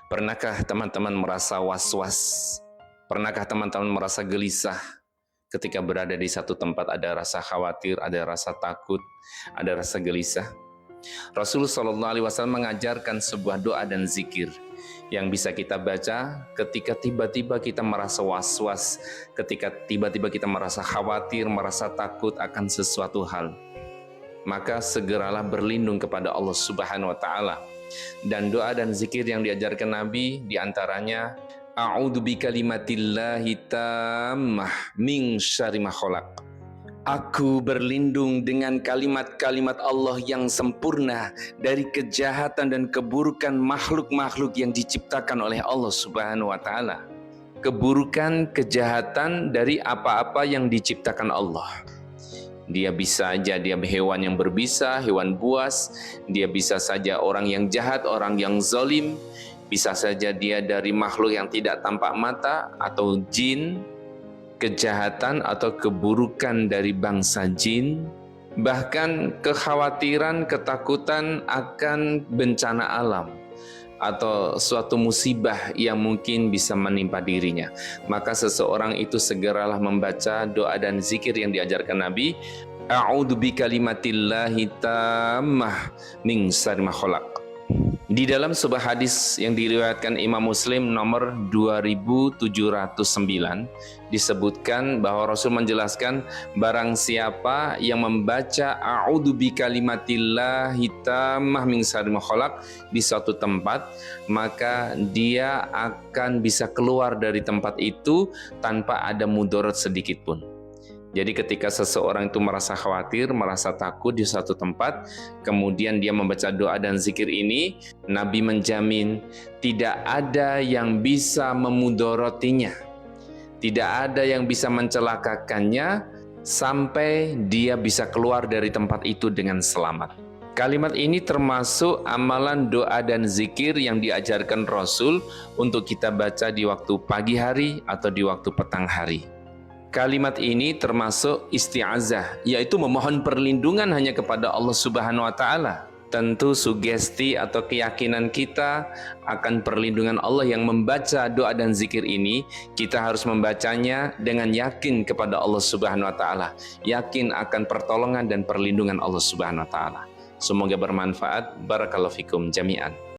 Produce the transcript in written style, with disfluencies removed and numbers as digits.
Pernahkah teman-teman merasa was-was? Pernahkah teman-teman merasa gelisah ketika berada di satu tempat, ada rasa khawatir, ada rasa takut, ada rasa gelisah? Rasulullah SAW mengajarkan sebuah doa dan zikir yang bisa kita baca ketika tiba-tiba kita merasa was-was, ketika tiba-tiba kita merasa khawatir, merasa takut akan sesuatu hal. Maka segeralah berlindung kepada Allah Subhanahu wa Ta'ala. Dan doa dan zikir yang diajarkan Nabi diantaranya A'udzu bikalimatillahi tammah min syarri ma khalaq. Aku berlindung dengan kalimat-kalimat Allah yang sempurna dari kejahatan dan keburukan makhluk-makhluk yang diciptakan oleh Allah Subhanahu wa Ta'ala. Keburukan, kejahatan dari apa-apa yang diciptakan Allah. Dia bisa saja dia hewan yang berbisa, hewan buas, dia bisa saja orang yang jahat, orang yang zalim, bisa saja dia dari makhluk yang tidak tampak mata atau jin, kejahatan atau keburukan dari bangsa jin, bahkan kekhawatiran, ketakutan akan bencana alam atau suatu musibah yang mungkin bisa menimpa dirinya. Maka seseorang itu segeralah membaca doa dan zikir yang diajarkan Nabi, A'udzu bikalimatillahi tammah min syarri ma khalaq. Di dalam sebuah hadis yang diriwayatkan Imam Muslim nomor 2709 disebutkan bahwa Rasul menjelaskan barang siapa yang membaca a'udzu bikalimatillahi tammah min syarri ma khalaq di suatu tempat, maka dia akan bisa keluar dari tempat itu tanpa ada mudarat sedikit pun. Jadi ketika seseorang itu merasa khawatir, merasa takut di suatu tempat, kemudian dia membaca doa dan zikir ini, Nabi menjamin tidak ada yang bisa memudorotinya, tidak ada yang bisa mencelakakannya sampai dia bisa keluar dari tempat itu dengan selamat. Kalimat ini termasuk amalan doa dan zikir yang diajarkan Rasul untuk kita baca di waktu pagi hari atau di waktu petang hari. Kalimat ini termasuk isti'azah, yaitu memohon perlindungan hanya kepada Allah Subhanahu wa Ta'ala. Tentu sugesti atau keyakinan kita akan perlindungan Allah yang membaca doa dan zikir ini, kita harus membacanya dengan yakin kepada Allah Subhanahu wa Ta'ala, yakin akan pertolongan dan perlindungan Allah Subhanahu wa Ta'ala. Semoga bermanfaat. Barakallahu fikum jami'an.